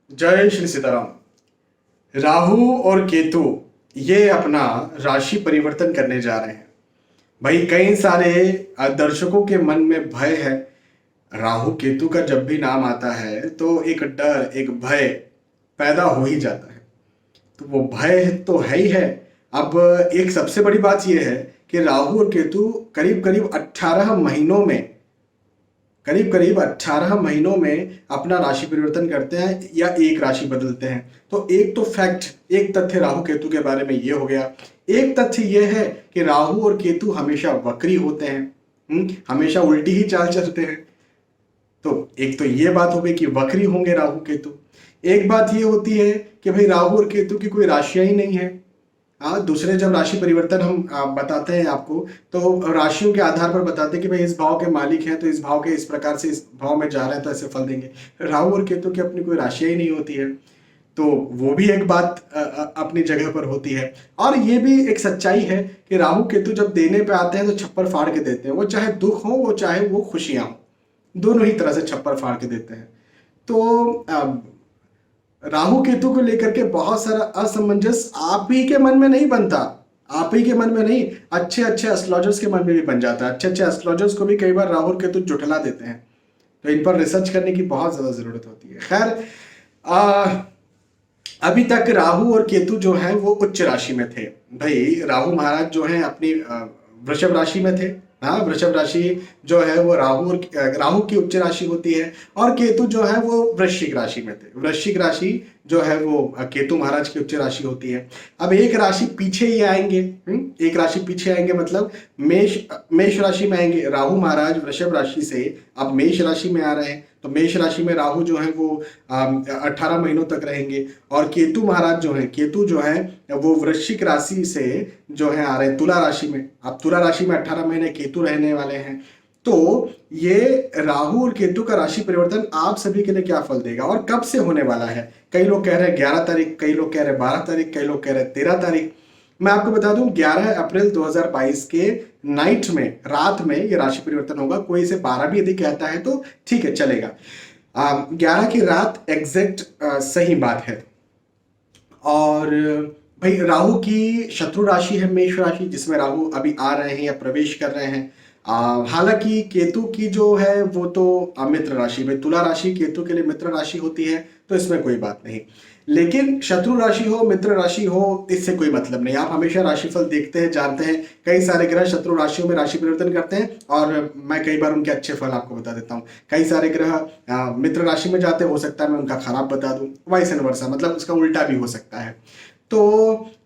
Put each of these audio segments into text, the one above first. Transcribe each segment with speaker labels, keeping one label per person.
Speaker 1: जय श्री सीताराम। राहु और केतु ये अपना राशि परिवर्तन करने जा रहे हैं। भाई कई सारे दर्शकों के मन में भय है। राहु केतु का जब भी नाम आता है तो एक डर, एक भय पैदा हो ही जाता है। तो वो भय तो है ही है। अब एक सबसे बड़ी बात यह है कि राहु और केतु करीब करीब 18 महीनों में अपना राशि परिवर्तन करते हैं या एक राशि बदलते हैं। तो एक तो फैक्ट, एक तथ्य राहु केतु के बारे में ये हो गया। एक तथ्य ये है कि राहु और केतु हमेशा वक्री होते हैं, हमेशा उल्टी ही चाल चलते हैं। तो एक तो ये बात हो गई कि वक्री होंगे राहु केतु। एक बात ये होती है कि भाई राहु और केतु की कोई राशियां ही नहीं है। दूसरे जब राशि परिवर्तन हम बताते हैं आपको, तो राशियों के आधार पर बताते हैं कि भाई इस भाव के मालिक हैं तो इस भाव के इस प्रकार से इस भाव में जा रहे हैं तो ऐसे फल देंगे। राहु और केतु की अपनी कोई राशियां ही नहीं होती है। तो वो भी एक बात अपनी जगह पर होती है। और ये भी एक सच्चाई है कि राहु केतु जब देने पे आते हैं तो छप्पर फाड़ के देते हैं। वो चाहे दुख हो, वो चाहे वो खुशियां हो, दोनों ही तरह से छप्पर फाड़ के देते हैं। तो राहु केतु को लेकर के बहुत सारा असमंजस आप ही के मन में नहीं बनता, आप ही के मन में नहीं, अच्छे अच्छे एस्ट्रोलॉजर्स के मन में भी बन जाता है। अच्छे अच्छे एस्ट्रोलॉजर्स को भी कई बार राहु और केतु जुठला देते हैं। तो इन पर रिसर्च करने की बहुत ज्यादा जरूरत होती है। खैर, अभी तक राहु और केतु जो है वो उच्च राशि में थे। भाई राहु महाराज जो है अपनी वृषभ राशि में थे। हाँ, वृषभ राशि जो है वो राहु की उच्च राशि होती है, और केतु जो है वो वृश्चिक राशि में थे। वृश्चिक राशि जो है वो केतु महाराज की उच्च राशि होती है। अब एक राशि पीछे ही आएंगे, एक राशि पीछे आएंगे, मतलब मेष राशि में आएंगे। राहु महाराज वृषभ राशि से अब मेष राशि में आ रहे हैं। तो मेष राशि में राहु जो है वो 18 महीनों तक रहेंगे। और केतु महाराज जो है, केतु जो है वो वृश्चिक राशि से जो है आ रहे हैं तुला राशि में। अब तुला राशि में 18 महीने केतु रहने वाले हैं। तो ये राहु और केतु का राशि परिवर्तन आप सभी के लिए क्या फल देगा और कब से होने वाला है? कई लोग कह रहे हैं 11 तारीख, कई लोग कह रहे हैं 12 तारीख, कई लोग कह रहे हैं 13 तारीख। मैं आपको बता दूं 11 अप्रैल 2022 के नाइट में, रात में ये राशि परिवर्तन होगा। कोई इसे 12 भी यदि कहता है तो ठीक है, चलेगा। 11 की रात एग्जैक्ट सही बात है। और भाई राहु की शत्रु राशि है मेष राशि, जिसमें राहु अभी आ रहे हैं या प्रवेश कर रहे हैं। हालांकि केतु की जो है वो तो मित्र राशि में, तुला राशि केतु के लिए मित्र राशि होती है, तो इसमें कोई बात नहीं। लेकिन शत्रु राशि हो, मित्र राशि हो, इससे कोई मतलब नहीं। आप हमेशा राशिफल देखते हैं, जानते हैं कई सारे ग्रह शत्रु राशियों में राशि परिवर्तन करते हैं, और मैं कई बार उनके अच्छे फल आपको बता देता हूँ। कई सारे ग्रह मित्र राशि में जाते हैं, हो सकता है मैं उनका खराब बता दूं, वाइस एंड वर्सा, मतलब उसका उल्टा भी हो सकता है। तो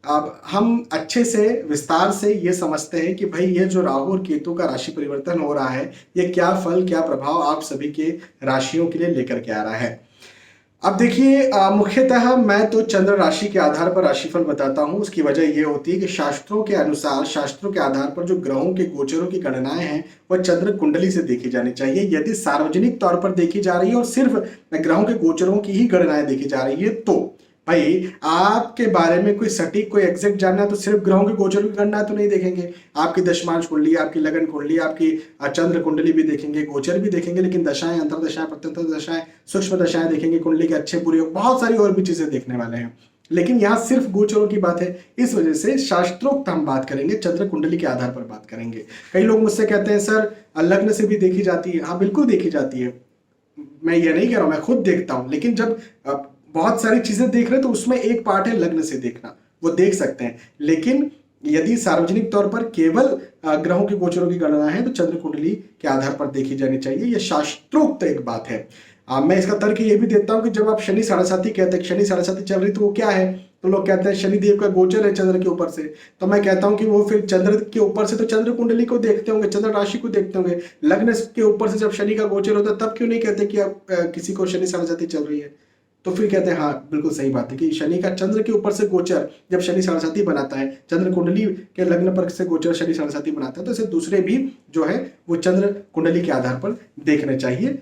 Speaker 1: अब हम अच्छे से विस्तार से ये समझते हैं कि भाई ये जो राहु और केतु का राशि परिवर्तन हो रहा है, ये क्या फल, क्या प्रभाव आप सभी के राशियों के लिए लेकर के आ रहा है। अब देखिए, मुख्यतः मैं तो चंद्र राशि के आधार पर राशिफल बताता हूं। उसकी वजह यह होती है कि शास्त्रों के अनुसार, शास्त्रों के आधार पर जो ग्रहों के गोचरों की गणनाएं हैं वह चंद्र कुंडली से देखी जानी चाहिए। यदि सार्वजनिक तौर पर देखी जा रही है और सिर्फ ग्रहों के गोचरों की ही गणनाएं देखी जा रही है, तो भाई आपके बारे में कोई सटीक, कोई एग्जैक्ट जानना है तो सिर्फ ग्रहों के गोचरों की गणना तो नहीं देखेंगे। आपकी दशमांश कुंडली, आपकी लगन कुंडली, आपकी चंद्र कुंडली भी देखेंगे, गोचर भी देखेंगे, लेकिन दशाएं, अंतरदशाएं, प्रत्यंतर दशाएं, सूक्ष्म दशाएं देखेंगे, कुंडली के अच्छे बुरे, बहुत सारी और भी चीजें देखने वाले हैं। लेकिन यहाँ सिर्फ गोचरों की बात है, इस वजह से शास्त्रोक्त हम बात करेंगे, चंद्र कुंडली के आधार पर बात करेंगे। कई लोग मुझसे कहते हैं सर लग्न से भी देखी जाती है। हाँ, बिल्कुल देखी जाती है। मैं ये नहीं कह रहा हूं, मैं खुद देखता हूं। लेकिन जब बहुत सारी चीजें देख रहे हैं तो उसमें एक पार्ट है लग्न से देखना, वो देख सकते हैं। लेकिन यदि सार्वजनिक तौर पर केवल ग्रहों के गोचरों की गणना है तो चंद्र कुंडली के आधार पर देखी जानी चाहिए। यह शास्त्रोक्त एक बात है। मैं इसका तर्क ये भी देता हूं कि जब आप शनि साढ़ेसाती कहते हैं, शनि साढ़ेसाती चल रही, तो वो क्या है? तो लोग कहते हैं शनिदेव का गोचर है चंद्र के ऊपर से। तो मैं कहता हूं कि वो फिर चंद्र के ऊपर से तो चंद्र कुंडली को देखते होंगे, चंद्र राशि को देखते होंगे। लग्न के ऊपर से जब शनि का गोचर होता है तब क्यों नहीं कहते कि आप किसी को शनि साढ़ेसाती चल रही है? तो फिर कहते हैं हाँ, बिल्कुल सही बात है कि शनि का चंद्र के ऊपर से गोचर जब शनि साढ़ेसाती बनाता है, चंद्र कुंडली के लग्न पर से गोचर शनि साढ़ेसाती बनाता है, तो इसे दूसरे भी जो है वो चंद्र कुंडली के आधार पर देखने चाहिए,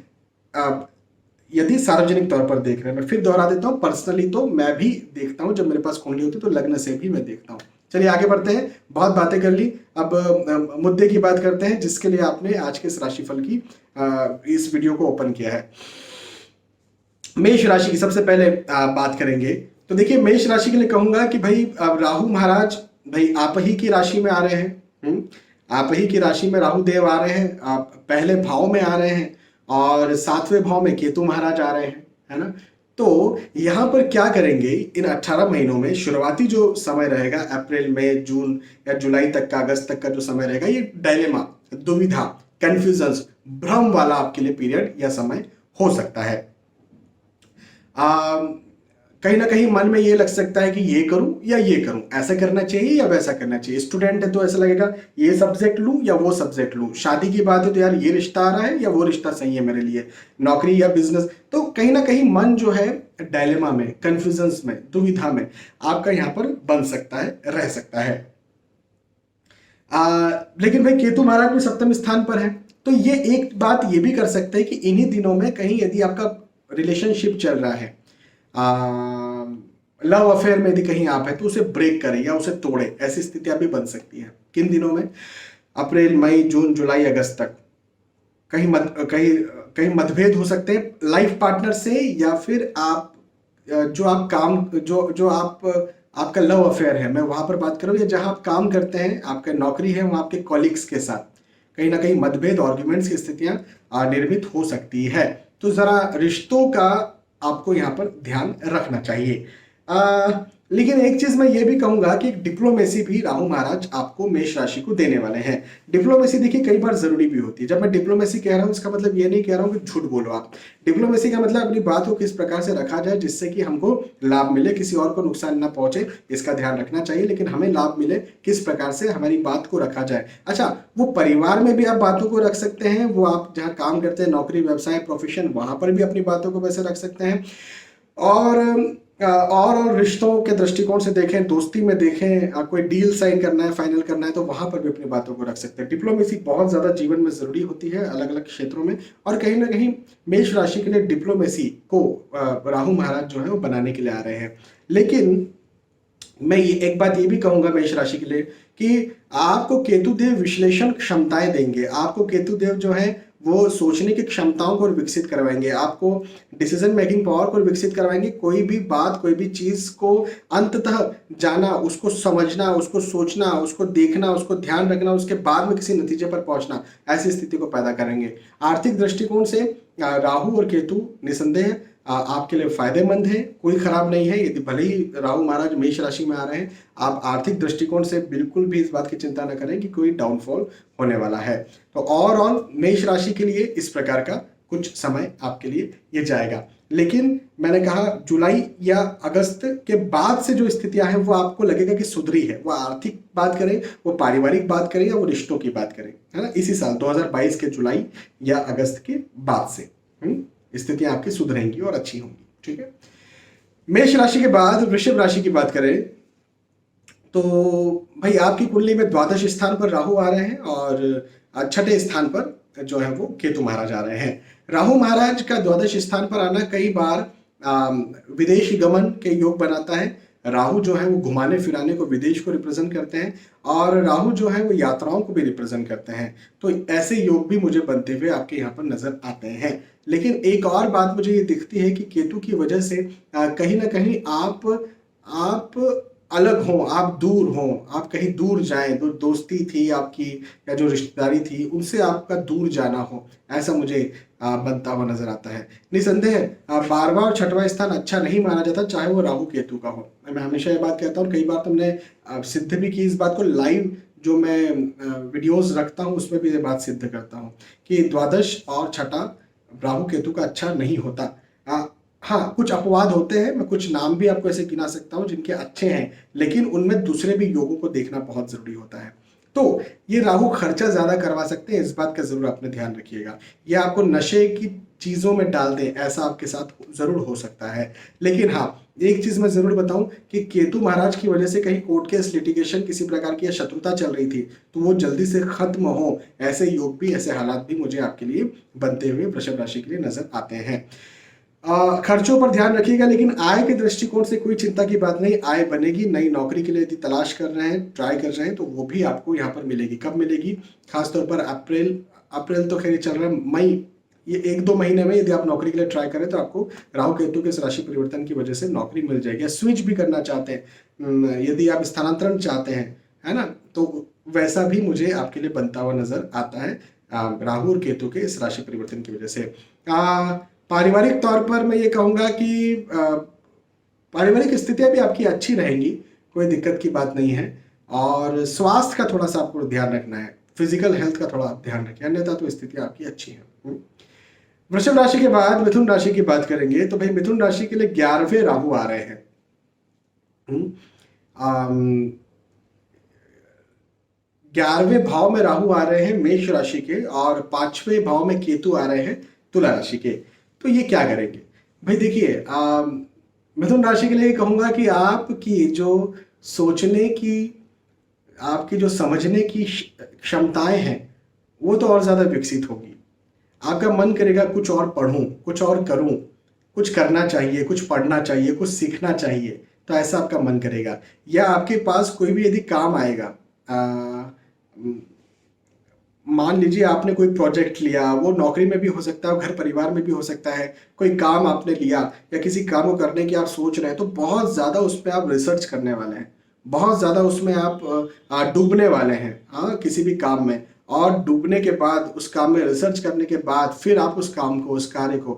Speaker 1: यदि सार्वजनिक तौर पर देख रहे हैं। मैं फिर दोहरा देता हूँ, पर्सनली तो मैं भी देखता हूँ, जब मेरे पास कुंडली होती है तो लग्न से भी मैं देखता हूँ। चलिए आगे बढ़ते हैं, बहुत बातें कर ली। अब मुद्दे की बात करते हैं जिसके लिए आपने आज के इस राशिफल की इस वीडियो को ओपन किया है। मेष राशि की सबसे पहले बात करेंगे। तो देखिए मेष राशि के लिए कहूंगा कि भाई अब राहु महाराज भाई आप ही की राशि में आ रहे हैं। आप ही की राशि में राहु देव आ रहे हैं, आप पहले भाव में आ रहे हैं और सातवें भाव में केतु महाराज आ रहे हैं, है ना। तो यहाँ पर क्या करेंगे, इन 18 महीनों में शुरुआती जो समय रहेगा अप्रैल मई जून या जुलाई तक का, अगस्त तक का जो समय रहेगा, ये डायलेमा, दुविधा, कंफ्यूजन, भ्रम वाला आपके लिए पीरियड या समय हो सकता है। कहीं ना कहीं मन में ये लग सकता है कि ये करूं या ये करूं, ऐसा करना चाहिए या वैसा करना चाहिए। स्टूडेंट है तो ऐसा लगेगा ये सब्जेक्ट लूं या वो सब्जेक्ट लूं। शादी की बात है तो यार ये रिश्ता आ रहा है या वो रिश्ता सही है मेरे लिए। नौकरी या बिजनेस, तो कहीं ना कहीं मन जो है डायलेमा में, कंफ्यूजन्स में, दुविधा में आपका यहाँ पर बन सकता है, रह सकता है। लेकिन भाई केतु महाराज भी सप्तम स्थान पर है, तो ये एक बात ये भी कर सकते हैं कि इन्हीं दिनों में कहीं यदि आपका रिलेशनशिप चल रहा है, लव अफेयर में यदि कहीं आप है तो उसे ब्रेक करें या उसे तोड़े, ऐसी स्थितियां भी बन सकती हैं। किन दिनों में? अप्रैल मई जून जुलाई अगस्त तक कहीं मतभेद हो सकते हैं लाइफ पार्टनर से, या फिर आप जो आप काम जो आप आपका लव अफेयर है, मैं वहां पर बात करूं, या जहां आप काम करते हैं, आपका नौकरी है, वहां आपके कॉलिग्स के साथ कहीं ना कहीं मतभेद, आर्ग्यूमेंट्स की स्थितियां निर्मित हो सकती है। तो जरा रिश्तों का आपको यहाँ पर ध्यान रखना चाहिए। लेकिन एक चीज मैं ये भी कहूंगा कि डिप्लोमेसी भी राहु महाराज आपको मेष राशि को देने वाले हैं। डिप्लोमेसी देखिए कई बार जरूरी भी होती है। जब मैं डिप्लोमेसी कह रहा हूं इसका मतलब ये नहीं कह रहा हूं कि झूठ बोलो आप। डिप्लोमेसी का मतलब अपनी बात को किस प्रकार से रखा जाए जिससे कि हमको लाभ मिले, किसी और को नुकसान ना पहुंचे, इसका ध्यान रखना चाहिए। लेकिन हमें लाभ मिले किस प्रकार से हमारी बात को रखा जाए। अच्छा, वो परिवार में भी आप बातों को रख सकते हैं, वो आप जहाँ काम करते हैं, नौकरी, व्यवसाय, प्रोफेशन, वहां पर भी अपनी बातों को वैसे रख सकते हैं। और रिश्तों के दृष्टिकोण से देखें, दोस्ती में देखें, कोई डील साइन करना है, फाइनल करना है, तो वहां पर भी अपनी बातों को रख सकते हैं। डिप्लोमेसी बहुत ज्यादा जीवन में जरूरी होती है अलग अलग क्षेत्रों में, और कहीं ना कहीं मेष राशि के लिए डिप्लोमेसी को राहु महाराज जो है वो बनाने के लिए आ रहे हैं। लेकिन मैं ये एक बात ये भी कहूंगा मेष राशि के लिए कि आपको केतुदेव विश्लेषण क्षमताएं देंगे। आपको केतुदेव जो है वो सोचने की क्षमताओं को विकसित करवाएंगे, आपको डिसीजन मेकिंग पावर को विकसित करवाएंगे। कोई भी बात, कोई भी चीज को अंततः जाना, उसको समझना, उसको सोचना, उसको देखना, उसको ध्यान रखना, उसके बाद में किसी नतीजे पर पहुंचना, ऐसी स्थिति को पैदा करेंगे। आर्थिक दृष्टिकोण से राहु और केतु निसंदेह आपके लिए फायदेमंद है, कोई खराब नहीं है। यदि भले ही राहु महाराज मेष राशि में आ रहे हैं, आप आर्थिक दृष्टिकोण से बिल्कुल भी इस बात की चिंता न करें कि कोई डाउनफॉल होने वाला है। तो ओवरऑल मेष राशि के लिए इस प्रकार का कुछ समय आपके लिए ये जाएगा। लेकिन मैंने कहा जुलाई या अगस्त के बाद से जो स्थितियां हैं वो आपको लगेगा कि सुधरी है। वो आर्थिक बात करें, वो पारिवारिक बात करें, या वो रिश्तों की बात करें, है ना, इसी साल 2022 के जुलाई या अगस्त के बाद से स्थितियां आपकी सुधरेंगी और अच्छी होंगी। ठीक है। मेष राशि के बाद वृषभ राशि की बात करें तो भाई आपकी कुंडली में द्वादश स्थान पर राहु आ रहे हैं और छठे स्थान पर जो है वो केतु महाराज आ रहे हैं। राहु महाराज का द्वादश स्थान पर आना कई बार विदेशी गमन के योग बनाता है। राहु जो है वो घुमाने फिराने को, विदेश को रिप्रेजेंट करते हैं, और राहु जो है वो यात्राओं को भी रिप्रेजेंट करते हैं। तो ऐसे योग भी मुझे बनते हुए आपके यहाँ पर नजर आते हैं। लेकिन एक और बात मुझे ये दिखती है कि केतु की वजह से कहीं ना कहीं आप अलग हों, आप दूर हों, आप कहीं दूर जाएं, जो दोस्ती थी आपकी या जो रिश्तेदारी थी उनसे आपका दूर जाना हो, ऐसा मुझे बनता हुआ नजर आता है। निसंदेह बारहवां और छठवां स्थान अच्छा नहीं माना जाता, चाहे वो राहु केतु का हो। मैं हमेशा ये बात कहता हूँ, कई बार तुमने सिद्ध भी की इस बात को। लाइव जो मैं वीडियोस रखता हूँ उसमें भी ये बात सिद्ध करता हूँ कि द्वादश और छठा राहु केतु का अच्छा नहीं होता। हाँ, कुछ अपवाद होते हैं, मैं कुछ नाम भी आपको ऐसे गिना सकता हूँ जिनके अच्छे हैं, लेकिन उनमें दूसरे भी योगों को देखना बहुत जरूरी होता है। तो ये राहु खर्चा ज्यादा करवा सकते हैं, इस बात का जरूर आपने ध्यान रखिएगा। ये आपको नशे की चीजों में डाल दें, ऐसा आपके साथ जरूर हो सकता है। लेकिन हाँ, एक चीज मैं जरूर बताऊं कि केतु महाराज की वजह से कहीं कोर्ट केस, लिटिगेशन, किसी प्रकार की शत्रुता चल रही थी तो वो जल्दी से खत्म हो, ऐसे योग भी, ऐसे हालात भी मुझे आपके लिए बनते हुए वृषभ राशि के लिए नजर आते हैं। खर्चों पर ध्यान रखिएगा, लेकिन आय के दृष्टिकोण से कोई चिंता की बात नहीं। आय बनेगी। नई नौकरी के लिए यदि तलाश कर रहे हैं, ट्राई कर रहे हैं, तो वो भी आपको यहाँ पर मिलेगी। कब मिलेगी? खासतौर पर अप्रैल तो खैर चल रहा है, मई ये 1-2 महीने में यदि आप नौकरी के लिए ट्राई करें तो आपको राहु केतु के इस राशि परिवर्तन की वजह से नौकरी मिल जाएगी। स्विच भी करना चाहते हैं, यदि आप स्थानांतरण चाहते हैं, है ना, तो वैसा भी मुझे आपके लिए बनता हुआ नजर आता है राहु और केतु के इस राशि परिवर्तन की वजह से। पारिवारिक तौर पर मैं ये कहूँगा कि पारिवारिक स्थितियाँ भी आपकी अच्छी रहेंगी, कोई दिक्कत की बात नहीं है। और स्वास्थ्य का थोड़ा सा आपको ध्यान रखना है, फिजिकल हेल्थ का थोड़ा ध्यान रखें, अन्यथा तो स्थितियाँ आपकी अच्छी हैं। वृषभ राशि के बाद मिथुन राशि की बात करेंगे तो भाई मिथुन राशि के लिए 11वें राहु आ रहे हैं। 11वें भाव में राहु आ रहे हैं मेष राशि के, और 5वें भाव में केतु आ रहे हैं तुला राशि के। तो ये क्या करेंगे भाई? देखिए, मिथुन राशि के लिए कहूंगा कि आपकी जो सोचने की, आपकी जो समझने की क्षमताएं हैं वो तो और ज़्यादा विकसित होगी। आपका मन करेगा कुछ और पढ़ूं, कुछ और करूं, कुछ करना चाहिए, कुछ पढ़ना चाहिए, कुछ सीखना चाहिए, तो ऐसा आपका मन करेगा। या आपके पास कोई भी यदि काम आएगा, मान लीजिए आपने कोई प्रोजेक्ट लिया, वो नौकरी में भी हो सकता है, घर परिवार में भी हो सकता है, कोई काम आपने लिया या किसी काम को करने की आप सोच रहे हैं, तो बहुत ज़्यादा उस पर आप रिसर्च करने वाले हैं, बहुत ज़्यादा उसमें आप डूबने वाले हैं, हाँ, किसी भी काम में। और डूबने के बाद, उस काम में रिसर्च करने के बाद फिर आप उस काम को, उस कार्य को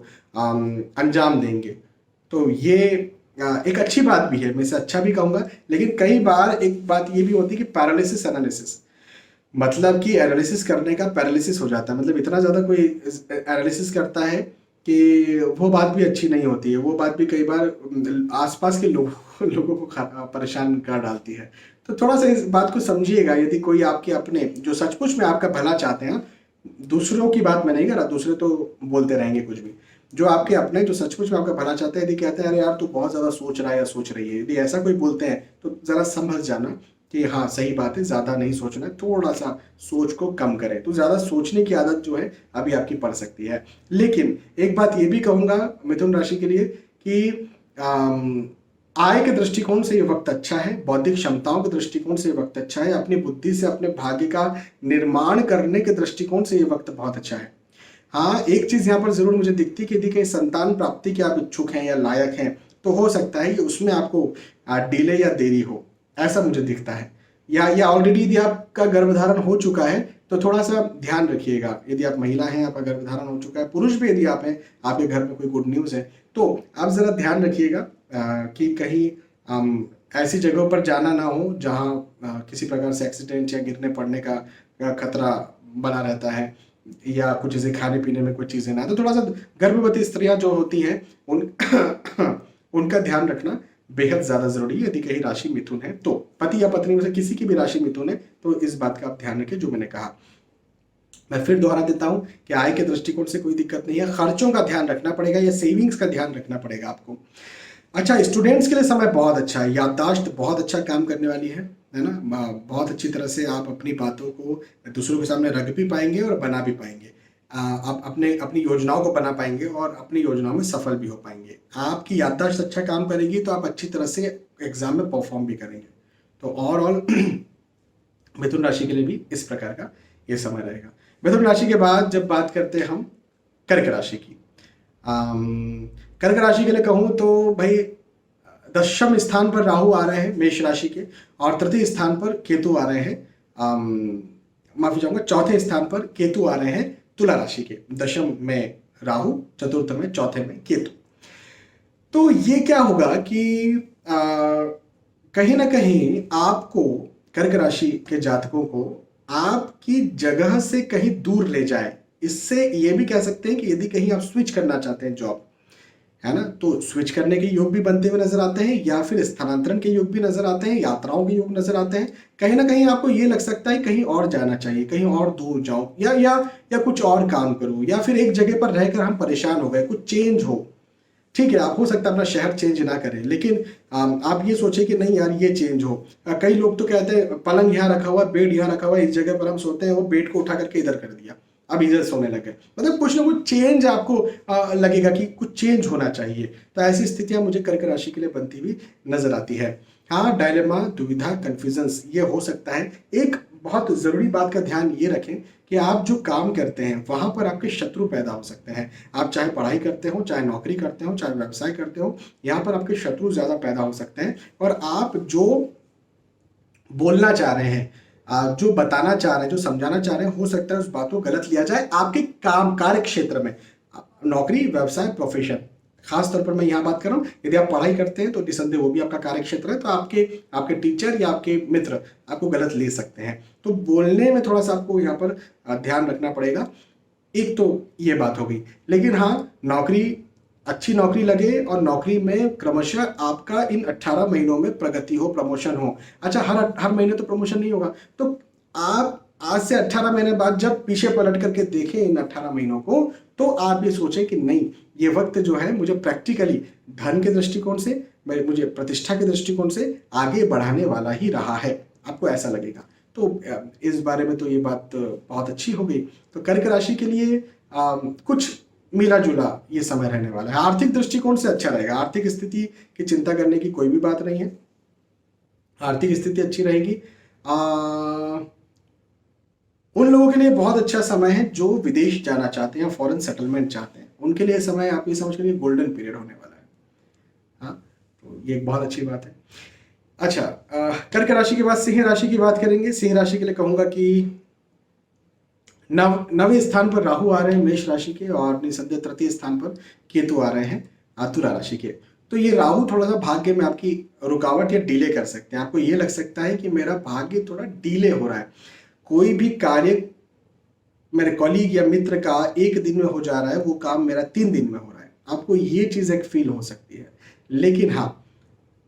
Speaker 1: अंजाम देंगे। तो ये एक अच्छी बात भी है, मैं इसे अच्छा भी कहूँगा। लेकिन कई बार एक बात ये भी होती है कि पैरालिसिस एनालिसिस, मतलब कि एनालिसिस करने का पैरालिसिस हो जाता है, मतलब इतना ज़्यादा कोई एनालिसिस करता है कि वो बात भी अच्छी नहीं होती है, वो बात भी कई बार आसपास के लोगों को परेशान कर डालती है। तो थोड़ा सा इस बात को समझिएगा, यदि कोई आपके अपने जो सचमुच में आपका भला चाहते हैं, दूसरों की बात मैं नहीं कर रहा, दूसरे तो बोलते रहेंगे कुछ भी, जो आपके अपने जो सचमुच में आपका भला चाहते हैं, यदि कहते हैं अरे यार तू बहुत ज़्यादा सोच रहा है या सोच रही है, यदि ऐसा कोई बोलते हैं तो ज़रा समझ जाना कि हाँ सही बात है, ज़्यादा नहीं सोचना है, थोड़ा सा सोच को कम करें। तो ज़्यादा सोचने की आदत जो है अभी आपकी पड़ सकती है। लेकिन एक बात ये भी कहूँगा मिथुन राशि के लिए कि आय के दृष्टिकोण से ये वक्त अच्छा है, बौद्धिक क्षमताओं के दृष्टिकोण से ये वक्त अच्छा है, अपनी बुद्धि से अपने भाग्य का निर्माण करने के दृष्टिकोण से ये वक्त बहुत अच्छा है। हाँ, एक चीज़ यहाँ पर ज़रूर मुझे दिखती है कि यदि कहीं संतान प्राप्ति के आप इच्छुक हैं या लायक हैं, तो हो सकता है कि उसमें आपको डिले या देरी हो, ऐसा मुझे दिखता है। या ऑलरेडी यदि आपका गर्भधारण हो चुका है तो थोड़ा सा ध्यान रखिएगा। यदि आप महिला हैं, आपका गर्भधारण हो चुका है, पुरुष भी यदि आप हैं, आपके घर में कोई गुड न्यूज़ है, तो आप ज़रा ध्यान रखिएगा कि कहीं ऐसी जगहों पर जाना ना हो जहाँ किसी प्रकार से एक्सीडेंट या गिरने पड़ने का खतरा बना रहता है, या कुछ चीज़ें खाने पीने में कुछ चीज़ें ना। तो थोड़ा सा गर्भवती स्त्रियां जो होती हैं उनका ध्यान रखना बेहद ज़्यादा ज़रूरी है। यदि कहीं राशि मिथुन है तो, पति या पत्नी में से किसी की भी राशि मिथुन है तो इस बात का आप ध्यान रखें जो मैंने कहा। मैं फिर दोहरा देता हूं कि आय के दृष्टिकोण से कोई दिक्कत नहीं है, खर्चों का ध्यान रखना पड़ेगा या सेविंग्स का ध्यान रखना पड़ेगा आपको। अच्छा, स्टूडेंट्स के लिए समय बहुत अच्छा है, याददाश्त बहुत अच्छा काम करने वाली है ना, बहुत अच्छी तरह से आप अपनी बातों को दूसरों के सामने रख भी पाएंगे और बना भी पाएंगे। आप अपनी योजनाओं को बना पाएंगे और अपनी योजनाओं में सफल भी हो पाएंगे। आपकी याददाश्त अच्छा काम करेगी तो आप अच्छी तरह से एग्जाम में परफॉर्म भी करेंगे। तो ओवरऑल मिथुन राशि के लिए भी इस प्रकार का ये समय रहेगा। मिथुन राशि के बाद जब बात करते हैं हम कर्क राशि की, कर्क राशि के लिए कहूँ तो भाई 10वें स्थान पर राहु आ रहे हैं मेष राशि के, और तृतीय स्थान पर केतु आ रहे हैं, माफी चाहूंगा, चौथे स्थान पर केतु आ रहे हैं तुला राशि के। 10 में राहु, चतुर्थ में, चौथे में केतु। तो ये क्या होगा कि कहीं ना कहीं आपको, कर्क राशि के जातकों को आपकी जगह से कहीं दूर ले जाए। इससे ये भी कह सकते हैं कि यदि कहीं आप स्विच करना चाहते हैं जॉब, है ना, तो स्विच करने के योग भी बनते हुए नजर आते हैं, या फिर स्थानांतरण के योग भी नजर आते हैं, यात्राओं के योग नजर आते हैं। कहीं ना कहीं आपको ये लग सकता है कहीं और जाना चाहिए, कहीं और दूर जाऊं, या कुछ और काम करूं, या फिर एक जगह पर रहकर हम परेशान हो गए, कुछ चेंज हो। ठीक है, आप हो सकता है अपना शहर चेंज ना करें, लेकिन आप ये सोचे कि नहीं यार ये चेंज हो। कई लोग तो कहते हैं पलंग यहाँ रखा हुआ, बेड यहाँ रखा हुआ, इस जगह पर हम सोते हैं, वो बेड को उठा करके इधर कर दिया, अब इधर सोने लगे। मतलब कुछ ना कुछ चेंज आपको लगेगा कि कुछ चेंज होना चाहिए। तो ऐसी स्थितियां मुझे कर्क राशि के लिए बनती हुई नजर आती है। हाँ, डायलेमा, दुविधा, कंफ्यूजन्स ये हो सकता है। एक बहुत ज़रूरी बात का ध्यान ये रखें कि आप जो काम करते हैं वहाँ पर आपके शत्रु पैदा हो सकते हैं। आप चाहे पढ़ाई करते हो, चाहे नौकरी करते हो, चाहे व्यवसाय करते हो, यहाँ पर आपके शत्रु ज़्यादा पैदा हो सकते हैं। और आप जो बोलना चाह रहे हैं, जो बताना चाह रहे हैं, जो समझाना चाह रहे हैं, हो सकता है उस बात को गलत लिया जाए आपके काम कार्य क्षेत्र में, नौकरी, व्यवसाय, प्रोफेशन। खास तौर पर मैं यहाँ बात कर रहा हूँ, यदि आप पढ़ाई करते हैं तो निसंदेह वो भी आपका कार्य क्षेत्र है, तो आपके आपके टीचर या आपके मित्र आपको गलत ले सकते हैं। तो बोलने में थोड़ा सा आपको यहाँ पर ध्यान रखना पड़ेगा। एक तो ये बात हो गई। लेकिन हाँ, नौकरी, अच्छी नौकरी लगे और नौकरी में क्रमशः आपका इन 18 महीनों में प्रगति हो, प्रमोशन हो। अच्छा, हर महीने तो प्रमोशन नहीं होगा, तो आप आज से 18 महीने बाद जब पीछे पलट करके देखें इन 18 महीनों को, तो आप ये सोचें कि नहीं, ये वक्त जो है मुझे प्रैक्टिकली धन के दृष्टिकोण से, मुझे प्रतिष्ठा के दृष्टिकोण से आगे बढ़ाने वाला ही रहा है। आपको ऐसा लगेगा। तो इस बारे में तो ये बात बहुत अच्छी हो गई। तो कर्क राशि के लिए कुछ मिला जुला ये समय रहने वाला है। आर्थिक दृष्टिकोण से अच्छा रहेगा। आर्थिक स्थिति की चिंता करने की कोई भी बात नहीं है। आर्थिक स्थिति अच्छी रहेगी। उन लोगों के लिए बहुत अच्छा समय है जो विदेश जाना चाहते हैं, फॉरेन सेटलमेंट चाहते हैं, उनके लिए समय आप ये समझ करिए गोल्डन पीरियड होने वाला है। हाँ, तो ये एक बहुत अच्छी बात है। अच्छा, कर्क राशि के बाद सिंह राशि की बात करेंगे। सिंह राशि के लिए कहूंगा कि नवे स्थान पर राहु आ रहे हैं मेष राशि के, और निसंदेह तृतीय स्थान पर केतु आ रहे हैं तुला राशि के। तो ये राहु थोड़ा सा भाग्य में आपकी रुकावट या डिले कर सकते हैं। आपको ये लग सकता है कि मेरा भाग्य थोड़ा डिले हो रहा है, कोई भी कार्य मेरे कॉलीग या मित्र का एक दिन में हो जा रहा है, वो काम मेरा 3 दिन में हो रहा है। आपको ये चीज एक फील हो सकती है। लेकिन हाँ,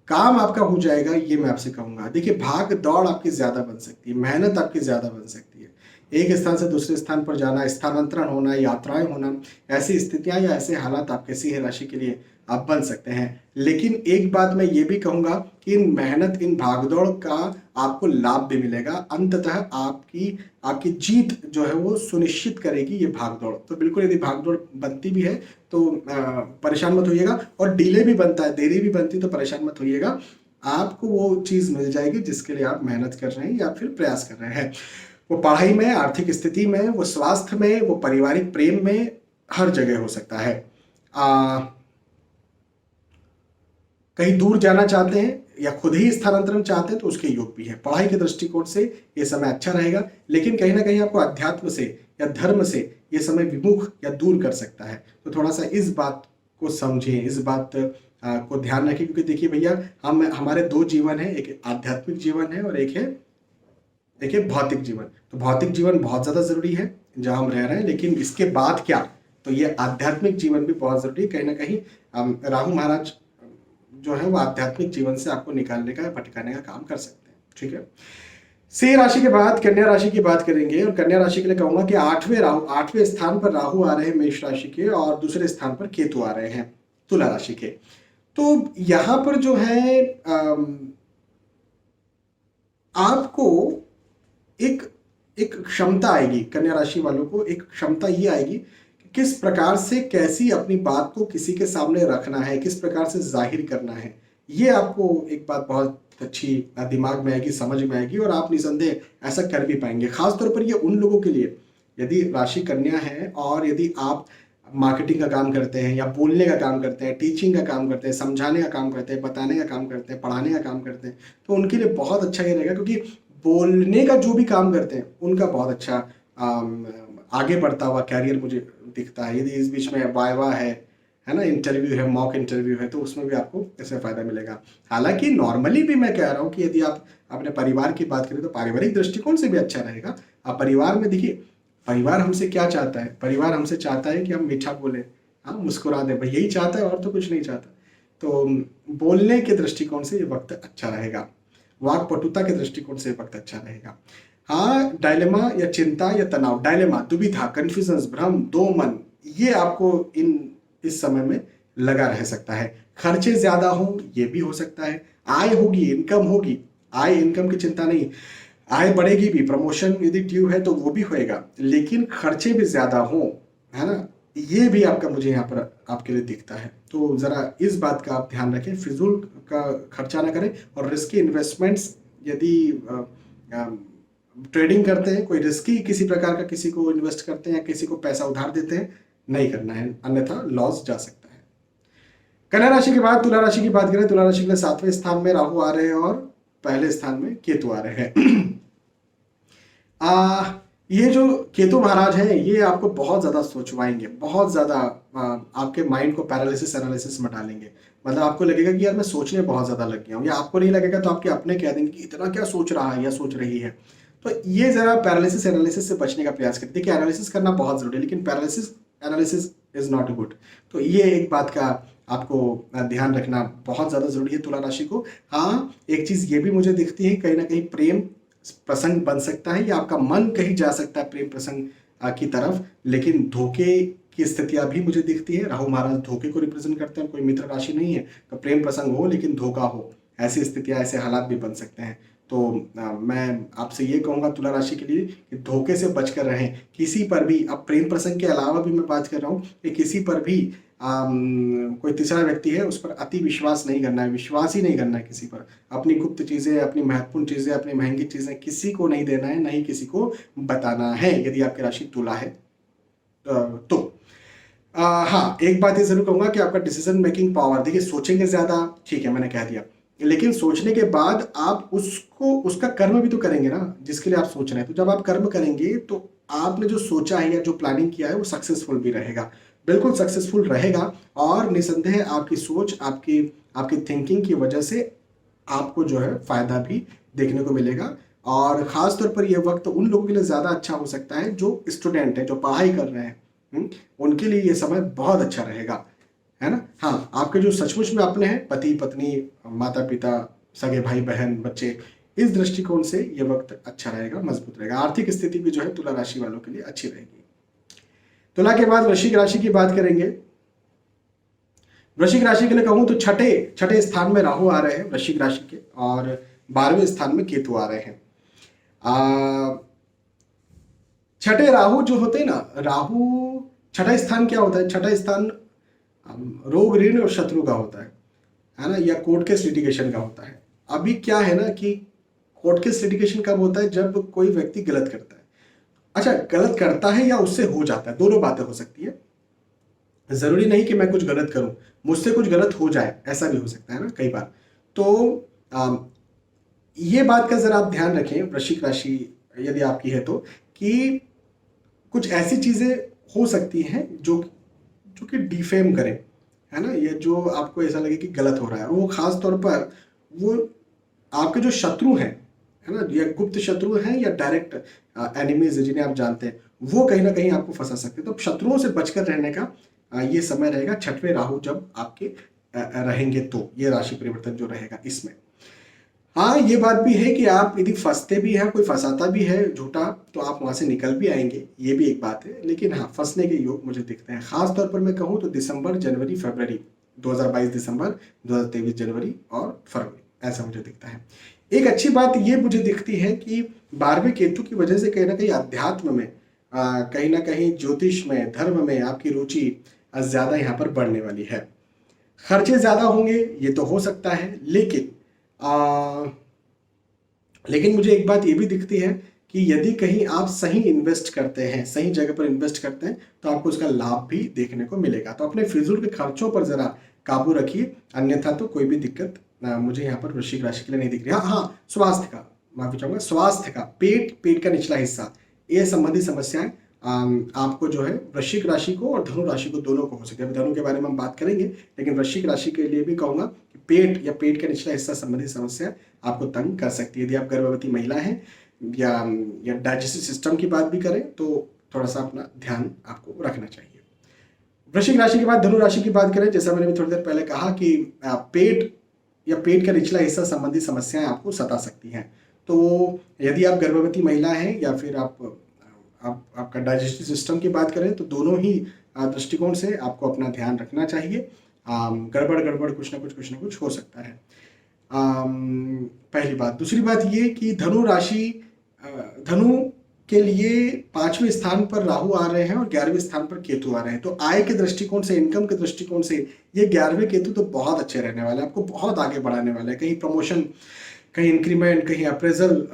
Speaker 1: काम आपका हो जाएगा, ये मैं आपसे कहूंगा। देखिए, भाग दौड़ आपकी ज्यादा बन सकती है, मेहनत आपकी ज्यादा बन सकती है। एक स्थान से दूसरे स्थान पर जाना, स्थानांतरण होना, यात्राएं होना, ऐसी स्थितियां या ऐसे हालात आपके सिंह राशि के लिए आप बन सकते हैं। लेकिन एक बात मैं ये भी कहूंगा कि इन मेहनत, इन भागदौड़ का आपको लाभ भी मिलेगा। अंततः आपकी जीत जो है वो सुनिश्चित करेगी ये भागदौड़। तो बिल्कुल, यदि भागदौड़ बनती भी है तो परेशान मत होइएगा, और डिले भी बनता है, देरी भी बनती है, तो परेशान मत होइएगा। आपको वो चीज मिल जाएगी जिसके लिए आप मेहनत कर रहे हैं या फिर प्रयास कर रहे हैं। वो पढ़ाई में, आर्थिक स्थिति में, वो स्वास्थ्य में, वो पारिवारिक प्रेम में, हर जगह हो सकता है। कहीं दूर जाना चाहते हैं या खुद ही स्थानांतरण चाहते हैं तो उसके योग भी है। पढ़ाई के दृष्टिकोण से ये समय अच्छा रहेगा, लेकिन कहीं ना कहीं आपको अध्यात्म से या धर्म से ये समय विमुख या दूर कर सकता है। तो थोड़ा सा इस बात को समझें, इस बात को ध्यान रखें, क्योंकि देखिए भैया, हमारे 2 जीवन है, एक आध्यात्मिक जीवन है और एक है भौतिक जीवन। तो भौतिक जीवन बहुत ज़्यादा ज़रूरी है जहाँ हम रह रहे हैं, लेकिन इसके बाद क्या, तो ये आध्यात्मिक जीवन भी बहुत ज़रूरी है। कहीं ना कहीं राहु महाराज जो है वो आध्यात्मिक जीवन से आपको निकालने का, भटकाने का काम कर सकते हैं। ठीक है। सिंह राशि के बाद कन्या राशि की बात करेंगे, और कन्या राशि के लिए कहूंगा कि 8वें स्थान पर राहु आ रहे हैं मेष राशि के, और दूसरे स्थान पर केतु आ रहे हैं तुला राशि के। तो यहां पर जो है आपको एक क्षमता आएगी, कन्या राशि वालों को एक क्षमता ये आएगी कि किस प्रकार से, कैसी अपनी बात को किसी के सामने रखना है, किस प्रकार से जाहिर करना है। ये आपको एक बात बहुत अच्छी दिमाग में आएगी, समझ में आएगी, और आप निसंदेह ऐसा कर भी पाएंगे। खासतौर पर ये उन लोगों के लिए, यदि राशि कन्या है और यदि आप मार्केटिंग का काम करते हैं या बोलने का काम करते हैं, टीचिंग का काम करते हैं, समझाने का काम करते हैं, बताने का काम करते हैं, पढ़ाने का काम करते हैं, तो उनके लिए बहुत अच्छा ये रहेगा। क्योंकि बोलने का जो भी काम करते हैं उनका बहुत अच्छा आगे बढ़ता हुआ कैरियर मुझे दिखता है। यदि इस बीच में वाइवा है ना, इंटरव्यू है, मॉक इंटरव्यू है, तो उसमें भी आपको इससे फायदा मिलेगा। हालांकि नॉर्मली भी मैं कह रहा हूँ कि यदि आप अपने परिवार की बात करें तो पारिवारिक दृष्टिकोण से भी अच्छा रहेगा। आप परिवार में देखिए, परिवार हमसे क्या चाहता है, परिवार हमसे चाहता है कि हम मीठा बोले, हाँ, मुस्कुरा दे, भाई यही चाहता है और तो कुछ नहीं चाहता। तो बोलने के दृष्टिकोण से ये वक्त अच्छा रहेगा, वाक पटुता के दृष्टिकोण से वक्त अच्छा रहेगा। हाँ, डायलेमा या चिंता या तनाव, डायलेमा, दुविधा, कंफ्यूजन, भ्रम, दो मन, ये आपको इस समय में लगा रह सकता है। खर्चे ज्यादा हो, ये भी हो सकता है। आय होगी, इनकम होगी, आय इनकम की चिंता नहीं, आय बढ़ेगी भी, प्रमोशन यदि ड्यू है तो वो भी होएगा, लेकिन खर्चे भी ज्यादा हो, है ना, ये भी आपका मुझे यहाँ पर आपके लिए दिखता है। तो जरा इस बात का आप ध्यान रखें, फिजूल का खर्चा ना करें, और रिस्की इन्वेस्टमेंट्स यदि ट्रेडिंग करते हैं, कोई रिस्की किसी प्रकार का किसी को इन्वेस्ट करते हैं या किसी को पैसा उधार देते हैं, नहीं करना है, अन्यथा लॉस जा सकता है। कन्या राशि के बाद तुला राशि की बात करें, तुला राशि के लिए 7वें स्थान में राहु आ रहे हैं और पहले स्थान में केतु आ रहे हैं। ये जो केतु महाराज है ये आपको बहुत ज्यादा सोचवाएंगे, बहुत ज्यादा आपके माइंड को पैरालिसिस एनालिसिस में डालेंगे। मतलब आपको लगेगा कि यार मैं सोचने बहुत ज्यादा लग गया हूँ, या आपको नहीं लगेगा तो आपके अपने कह देंगे कि इतना क्या सोच रहा है या सोच रही है। तो ये जरा पैरालिसिस एनालिसिस से बचने का प्रयास करते हैं। देखिए एनालिसिस करना बहुत जरूरी है, लेकिन paralysis analysis is not good. तो ये एक बात का आपको ध्यान रखना बहुत ज्यादा जरूरी है तुला राशि को। हाँ, एक चीज ये भी मुझे दिखती है, कहीं ना कहीं प्रेम प्रसंग बन सकता है या आपका मन कहीं जा सकता है प्रेम प्रसंग की तरफ, लेकिन धोखे की स्थितियां भी मुझे दिखती है। राहु महाराज धोखे को रिप्रेजेंट करते हैं, कोई मित्र राशि नहीं है, तो प्रेम प्रसंग हो लेकिन धोखा हो, ऐसी स्थितियां ऐसे हालात भी बन सकते हैं। तो मैं आपसे ये कहूंगा तुला राशि के लिए कि धोखे से बचकर रहें। किसी पर भी, अब प्रेम प्रसंग के अलावा भी मैं बात कर रहा हूँ कि किसी पर भी कोई तीसरा व्यक्ति है उस पर अति विश्वास नहीं करना है, विश्वास ही नहीं करना है किसी पर। अपनी गुप्त चीजें, अपनी महत्वपूर्ण चीजें, अपनी महंगी चीजें किसी को नहीं देना है, नहीं किसी को बताना है, यदि आपकी राशि तुला है तो। हाँ, एक बात ये जरूर कहूंगा कि आपका डिसीजन मेकिंग पावर, देखिए सोचेंगे ज्यादा, ठीक है मैंने कह दिया, लेकिन सोचने के बाद आप उसका कर्म भी तो करेंगे ना जिसके लिए आप सोच रहे हैं। तो जब आप कर्म करेंगे तो आपने जो सोचा है या जो प्लानिंग किया है वो सक्सेसफुल भी रहेगा, बिल्कुल सक्सेसफुल रहेगा। और निसंदेह आपकी सोच, आपकी आपकी थिंकिंग की वजह से आपको जो है फायदा भी देखने को मिलेगा। और खास तौर पर यह वक्त उन लोगों के लिए ज्यादा अच्छा हो सकता है जो स्टूडेंट है, जो पढ़ाई कर रहे हैं, उनके लिए ये समय बहुत अच्छा रहेगा, है ना। हाँ, आपके जो सचमुच में अपने हैं, पति पत्नी, माता पिता, सगे भाई बहन, बच्चे, इस दृष्टिकोण से ये वक्त अच्छा रहेगा, मजबूत रहेगा। आर्थिक स्थिति भी जो है तुला राशि वालों के लिए अच्छी रहेगी। तुला के बाद वृश्चिक राशि की बात करेंगे। वृश्चिक राशि के लिए कहूं तो छठे स्थान में राहु आ रहे हैं वृश्चिक राशि के, और 12वें स्थान में केतु आ रहे हैं। छठे राहु जो होते हैं ना, राहु छठा स्थान क्या होता है? छठा स्थान रोग, ऋण और शत्रु का होता है ना, या कोर्ट केस लिटिगेशन का होता है। अभी क्या है ना कि कोर्ट केस लिटिगेशन कब होता है? जब कोई व्यक्ति गलत करता है। अच्छा, गलत करता है या उससे हो जाता है, दोनों बातें हो सकती है। जरूरी नहीं कि मैं कुछ गलत करूं, मुझसे कुछ गलत हो जाए, ऐसा भी हो सकता है ना कई बार। तो ये बात का जरा आप ध्यान रखें वृश्चिक राशि यदि आपकी है तो, कि कुछ ऐसी चीजें हो सकती हैं जो कि डिफेम करें, है ना, ये जो आपको ऐसा लगे कि गलत हो रहा है। वो खास तौर पर वो आपके जो शत्रु हैं, है ना, या गुप्त शत्रु हैं या डायरेक्ट एनिमीज जिन्हें आप जानते हैं, वो कहीं ना कहीं आपको फंसा सकते हैं। तो शत्रुओं से बचकर रहने का ये समय रहेगा, छठवें राहु जब आपके रहेंगे तो ये राशि परिवर्तन जो रहेगा इसमें। हाँ, ये बात भी है कि आप यदि फंसते भी हैं, कोई फंसाता भी है झूठा, तो आप वहां से निकल भी आएंगे, ये भी एक बात है। लेकिन हाँ, फंसने के योग मुझे दिखते हैं। खास तौर पर मैं कहूँ तो दिसंबर, जनवरी, फरवरी, 2022 दिसंबर, 2023 जनवरी और फरवरी, ऐसा मुझे दिखता है। एक अच्छी बात ये मुझे दिखती है कि 12वें केतु की वजह से कहीं ना कहीं अध्यात्म में, कहीं ना कहीं ज्योतिष में, धर्म में आपकी रुचि ज्यादा यहाँ पर बढ़ने वाली है। खर्चे ज्यादा होंगे ये तो हो सकता है, लेकिन मुझे एक बात ये भी दिखती है कि यदि कहीं आप सही इन्वेस्ट करते हैं, सही जगह पर इन्वेस्ट करते हैं, तो आपको उसका लाभ भी देखने को मिलेगा। तो अपने फिजूल के खर्चों पर जरा काबू रखिए, अन्यथा तो कोई भी दिक्कत मुझे यहाँ पर वृश्चिक राशि के लिए नहीं दिख रही। हाँ, स्वास्थ्य का माफी चाहूंगा, स्वास्थ्य का, पेट का निचला हिस्सा, ये संबंधी समस्याएं आपको जो है वृश्चिक राशि को और धनु राशि को दोनों को हो सकती है। धनु के बारे में हम बात करेंगे, लेकिन वृश्चिक राशि के लिए भी कहूंगा कि पेट या पेट का निचला हिस्सा संबंधी समस्या आपको तंग कर सकती है। यदि आप गर्भवती महिला हैं या डाइजेस्टिव सिस्टम की बात भी करें तो थोड़ा सा अपना ध्यान आपको रखना चाहिए। वृश्चिक राशि के बाद धनु राशि की बात करें, जैसा मैंने भी थोड़ी देर पहले कहा कि पेट या पेट का निचला हिस्सा संबंधी समस्याएं आपको सता सकती हैं। तो यदि आप गर्भवती महिला हैं या फिर आपका डाइजेस्टिव सिस्टम की बात करें, तो दोनों ही दृष्टिकोण से आपको अपना ध्यान रखना चाहिए। गड़बड़ कुछ ना कुछ हो सकता है, पहली बात। दूसरी बात ये कि धनु के लिए 5वें स्थान पर राहु आ रहे हैं और 11वें स्थान पर केतु आ रहे हैं। तो आय के दृष्टिकोण से, इनकम के दृष्टिकोण से ये 11वें केतु तो बहुत अच्छे रहने वाले हैं, आपको बहुत आगे बढ़ाने वाले हैं। कहीं प्रमोशन, कहीं इंक्रीमेंट, कहीं अप्रेजल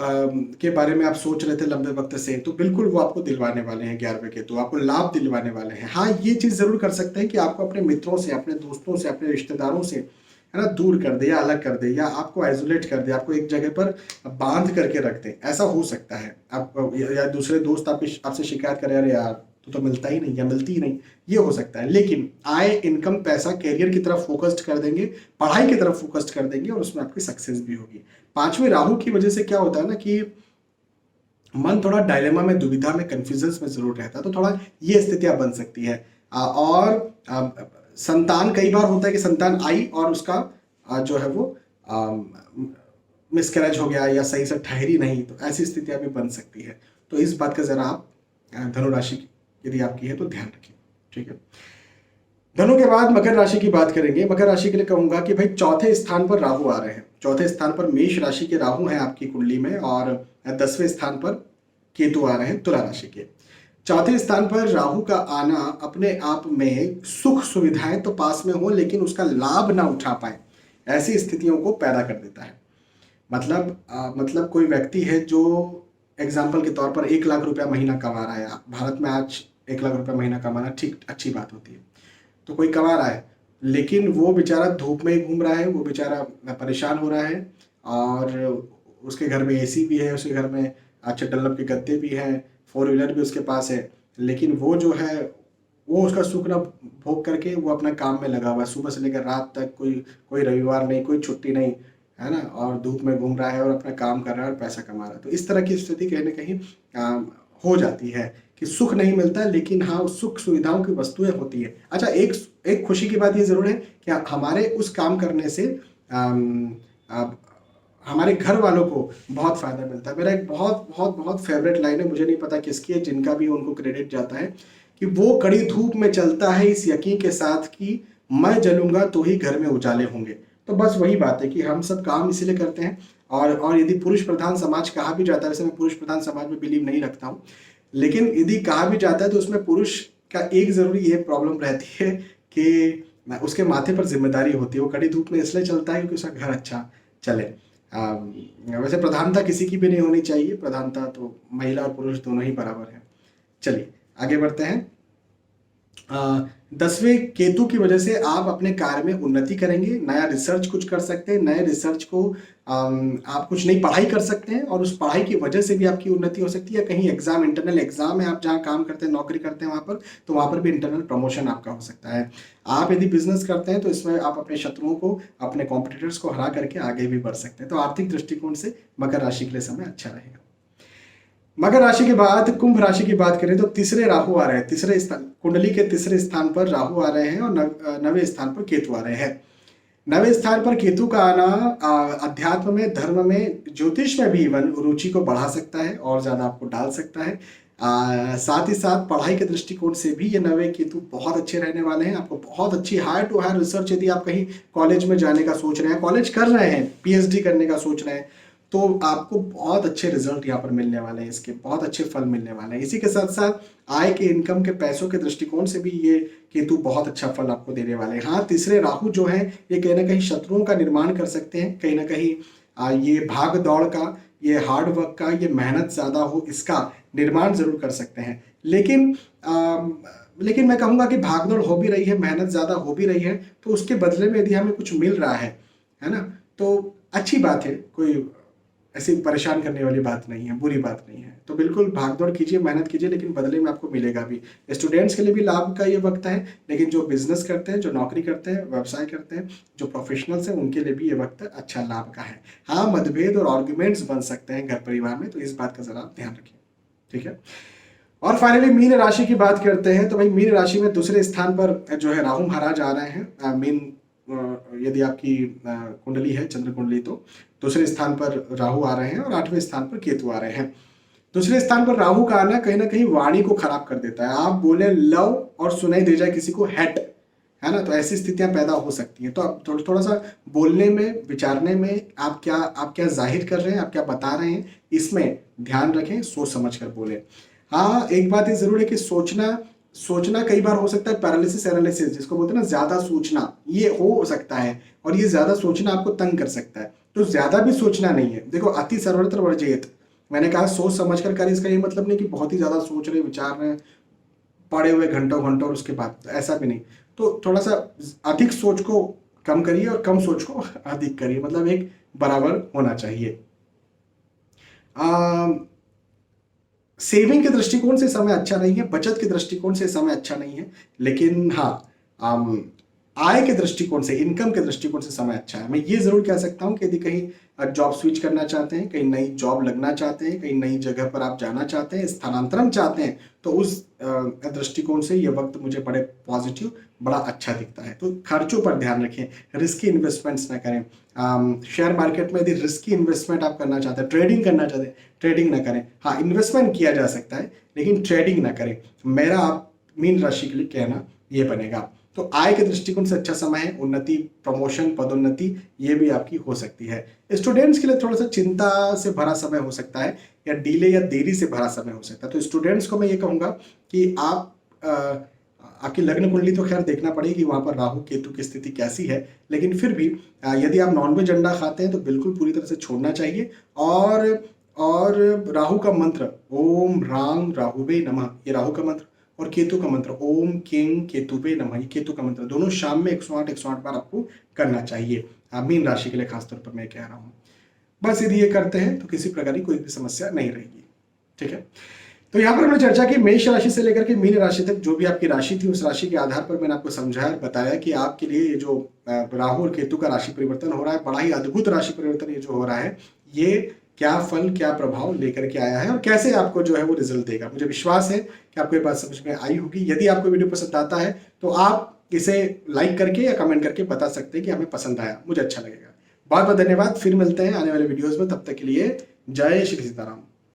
Speaker 1: के बारे में आप सोच रहे थे लंबे वक्त से, तो बिल्कुल वो आपको दिलवाने वाले हैं 11वें केतु, आपको लाभ दिलवाने वाले हैं। हाँ, ये चीज़ ज़रूर कर सकते हैं कि आपको अपने मित्रों से, अपने दोस्तों से, अपने रिश्तेदारों से, है ना, दूर कर दे या अलग कर दे या आपको आइसोलेट कर दे, आपको एक जगह पर बांध करके रख दे, ऐसा हो सकता है। आप या दूसरे दोस्त आपसे शिकायत करें, अरे यार तो मिलता ही नहीं या मिलती ही नहीं, ये हो सकता है। लेकिन आय, इनकम, पैसा, कैरियर की तरफ फोकस्ड कर देंगे, पढ़ाई की तरफ फोकस्ड कर देंगे और उसमें आपकी सक्सेस भी होगी। 5वें राहु की वजह से क्या होता है ना कि मन थोड़ा डायलेमा में, दुविधा में, कंफ्यूजन में जरूर रहता है, तो थोड़ा ये स्थितियां बन सकती है। और संतान, कई बार होता है कि संतान आई और उसका जो है वो मिसकैरेज हो गया या सही से ठहरी नहीं, तो ऐसी स्थितियां भी बन सकती है। तो इस बात का जरा आप धनु राशि यदि आपकी है तो ध्यान रखिए, ठीक है। धनु के बाद मकर राशि की बात करेंगे। मकर राशि के लिए कहूंगा कि भाई चौथे स्थान पर राहु आ रहे हैं। चौथे स्थान पर मेष राशि के राहु हैं आपकी कुंडली में, और 10वें स्थान पर केतु आ रहे हैं तुला राशि के। चौथे स्थान पर राहु का आना अपने आप में सुख सुविधाएं तो पास में हो, लेकिन उसका लाभ ना उठा पाए, ऐसी स्थितियों को पैदा कर देता है। मतलब कोई व्यक्ति है जो एग्जाम्पल के तौर पर 1 लाख रुपया महीना कमा रहा है। भारत में आज 1 लाख रुपया महीना कमाना ठीक अच्छी बात होती है, तो कोई कमा रहा है, लेकिन वो बेचारा धूप में ही घूम रहा है, वो बेचारा परेशान हो रहा है, और उसके घर में एसी भी है, उसके घर में अच्छे डल्लब के गद्दे भी हैं, 4 व्हीलर भी उसके पास है, लेकिन वो जो है वो उसका सुख ना भोग करके वो अपना काम में लगा हुआ है, सुबह से लेकर रात तक, कोई रविवार नहीं, कोई छुट्टी नहीं, है ना, और धूप में घूम रहा है और अपना काम कर रहा है और पैसा कमा रहा है। तो इस तरह की स्थिति कहीं ना कहीं हो जाती है कि सुख नहीं मिलता, लेकिन हाँ सुख सुविधाओं की वस्तुएं होती है। अच्छा, एक खुशी की बात ये जरूर है कि हमारे उस काम करने से हमारे घर वालों को बहुत फायदा मिलता है। मेरा एक बहुत बहुत बहुत फेवरेट लाइन है, मुझे नहीं पता किसकी है, जिनका भी उनको क्रेडिट जाता है, कि वो कड़ी धूप में चलता है इस यकीन के साथ कि मैं जलूंगा तो ही घर में उजाले होंगे। तो बस वही बात है कि हम सब काम इसीलिए करते हैं। और यदि पुरुष प्रधान समाज कहा भी जाता है, वैसे मैं पुरुष प्रधान समाज में बिलीव नहीं रखता हूँ, लेकिन यदि कहा भी जाता है तो उसमें पुरुष का एक जरूरी ये प्रॉब्लम रहती है कि उसके माथे पर जिम्मेदारी होती है। वो कड़ी धूप में इसलिए चलता है क्योंकि उसका घर अच्छा चले। वैसे प्रधानता किसी की भी नहीं होनी चाहिए, प्रधानता तो महिला और पुरुष दोनों ही बराबर है। चलिए आगे बढ़ते हैं। 10वें केतु की वजह से आप अपने कार्य में उन्नति करेंगे, नया रिसर्च कुछ कर सकते हैं, नए रिसर्च को आप कुछ नई पढ़ाई कर सकते हैं और उस पढ़ाई की वजह से भी आपकी उन्नति हो सकती है। कहीं एग्जाम, इंटरनल एग्जाम है, आप जहाँ काम करते हैं, नौकरी करते हैं वहाँ पर, तो वहाँ पर भी इंटरनल प्रमोशन आपका हो सकता है। आप यदि बिजनेस करते हैं तो इसमें आप अपने शत्रुओं को, अपने कॉम्पिटिटर्स को हरा करके आगे भी बढ़ सकते हैं। तो आर्थिक दृष्टिकोण से मकर राशि के लिए समय अच्छा रहेगा। मकर राशि के बाद कुंभ राशि की बात करें तो तीसरे राहु आ रहे हैं, तीसरे स्थान, कुंडली के तीसरे स्थान पर राहु आ रहे हैं और 9वें स्थान पर केतु आ रहे हैं। 9वें स्थान पर केतु का आना अध्यात्म में, धर्म में, ज्योतिष में भी रुचि को बढ़ा सकता है और ज्यादा आपको डाल सकता है। साथ ही साथ पढ़ाई के दृष्टिकोण से भी ये 9वें केतु बहुत अच्छे रहने वाले हैं। आपको बहुत अच्छी हायर टू हायर रिसर्च, यदि आप कहीं कॉलेज में जाने का सोच रहे हैं, कॉलेज कर रहे हैं, पीएचडी करने का सोच रहे हैं, तो आपको बहुत अच्छे रिजल्ट यहाँ पर मिलने वाले हैं, इसके बहुत अच्छे फल मिलने वाले हैं। इसी के साथ साथ आय के, इनकम के, पैसों के दृष्टिकोण से भी ये केतु बहुत अच्छा फल आपको देने वाले हैं। हाँ, तीसरे राहु जो है ये कहीं ना कहीं शत्रुओं का निर्माण कर सकते हैं, कहीं ना कहीं ये भाग दौड़ का, ये हार्ड वर्क का, ये मेहनत ज्यादा हो, इसका निर्माण जरूर कर सकते हैं। लेकिन मैं कहूँगा कि भागदौड़ हो भी रही है, मेहनत ज्यादा हो भी रही है, तो उसके बदले में यदि हमें कुछ मिल रहा है ना, तो अच्छी बात है, कोई ऐसी परेशान करने वाली बात नहीं है, बुरी बात नहीं है। तो बिल्कुल भागदौड़ कीजिए, मेहनत कीजिए, लेकिन बदले में आपको मिलेगा भी। स्टूडेंट्स के लिए भी लाभ का ये वक्त है, लेकिन जो बिजनेस करते हैं, जो नौकरी करते हैं, व्यवसाय करते हैं, जो प्रोफेशनल्स हैं, उनके लिए भी ये वक्त अच्छा लाभ का है। हाँ, मतभेद और आर्ग्यूमेंट्स बन सकते हैं घर परिवार में, तो इस बात का जरा आप ध्यान रखिए, ठीक है। और फाइनली मीन राशि की बात करते हैं तो भाई मीन राशि में दूसरे स्थान पर जो है राहु महाराज आ रहे हैं। मीन यदि आपकी कुंडली है, चंद्र कुंडली, तो दूसरे स्थान पर राहु आ रहे हैं और 8वें स्थान पर केतु आ रहे हैं। दूसरे स्थान पर राहु का आना कहीं ना कहीं वाणी को खराब कर देता है। आप बोले लव और सुनाई दे जाए किसी को हेट, है ना, तो ऐसी स्थितियां पैदा हो सकती हैं। तो आप थोड़ा सा बोलने में, विचारने में आप क्या जाहिर कर रहे हैं, आप क्या बता रहे हैं, इसमें ध्यान रखें, सोच समझ कर बोले। हाँ, एक बात ये जरूर है कि सोचना कई बार हो सकता है पैरालिसिस एनालिसिस, जिसको बोलते हैं ना ज्यादा सोचना, ये हो सकता है और ये ज्यादा सोचना आपको तंग कर सकता है। तो ज्यादा भी सोचना नहीं है। देखो अति सर्वत्र वर्जयेत, मैंने कहा सोच समझ कर करें, इसका ये मतलब नहीं कि बहुत ही ज्यादा सोच रहे, विचार रहे, पड़े हुए घंटों घंटों और उसके बाद, ऐसा भी नहीं। तो थोड़ा सा अधिक सोच को कम करिए और कम सोच को अधिक करिए, मतलब एक बराबर होना चाहिए। सेविंग के दृष्टिकोण से समय अच्छा नहीं है, बचत के दृष्टिकोण से समय अच्छा नहीं है, लेकिन हाँ आय के दृष्टिकोण से, इनकम के दृष्टिकोण से समय अच्छा है। मैं ये जरूर कह सकता हूँ कि यदि कहीं जॉब स्विच करना चाहते हैं, कहीं नई जॉब लगना चाहते हैं, कहीं नई जगह पर आप जाना चाहते हैं, स्थानांतरण चाहते हैं, तो उस दृष्टिकोण से ये वक्त मुझे बड़े पॉजिटिव, बड़ा अच्छा दिखता है। तो खर्चों पर ध्यान रखें, रिस्की इन्वेस्टमेंट्स ना करें। शेयर मार्केट में यदि रिस्की इन्वेस्टमेंट आप करना चाहते हैं, ट्रेडिंग करना चाहते हैं, ट्रेडिंग ना करें। हाँ, इन्वेस्टमेंट किया जा सकता है लेकिन ट्रेडिंग ना करें। मेरा आप मीन राशि के लिए कहना ये बनेगा। तो आय के दृष्टिकोण से अच्छा समय है, उन्नति, प्रमोशन, पदोन्नति ये भी आपकी हो सकती है। स्टूडेंट्स के लिए थोड़ा सा चिंता से भरा समय हो सकता है, या डिले या देरी से भरा समय हो सकता है। तो स्टूडेंट्स को मैं ये कहूँगा कि आप आपकी लग्न कुंडली तो खैर देखना पड़ेगी कि वहाँ पर राहु केतु की स्थिति कैसी है, लेकिन फिर भी यदि आप नॉनवेज अंडा खाते हैं तो बिल्कुल पूरी तरह से छोड़ना चाहिए। और राहु का मंत्र ओम राम राहुवे नमः, ये राहु का मंत्र, और केतु का मंत्र ओम किंग केतुवे नमः, ये केतु का मंत्र, दोनों शाम में 108 बार आपको करना चाहिए। मीन राशि के लिए खासतौर पर मैं कह रहा हूँ। बस यदि ये करते हैं तो किसी प्रकार की कोई भी समस्या नहीं रहेगी। ठीक है, तो यहाँ पर हमने चर्चा की मेष राशि से लेकर के मीन राशि तक, जो भी आपकी राशि थी उस राशि के आधार पर मैंने आपको समझाया और बताया कि आपके लिए ये जो राहु और केतु का राशि परिवर्तन हो रहा है, बड़ा ही अद्भुत राशि परिवर्तन ये जो हो रहा है, ये क्या फल, क्या प्रभाव लेकर के आया है और कैसे आपको जो है वो रिजल्ट देगा। मुझे विश्वास है कि आपको ये बात समझ में आई होगी। यदि आपको वीडियो पसंद आता है तो आप इसे लाइक करके या कमेंट करके बता सकते हैं कि हमें पसंद आया, मुझे अच्छा लगेगा। बहुत बहुत धन्यवाद, फिर मिलते हैं आने वाले वीडियोस में, तब तक के लिए जय श्री सीताराम।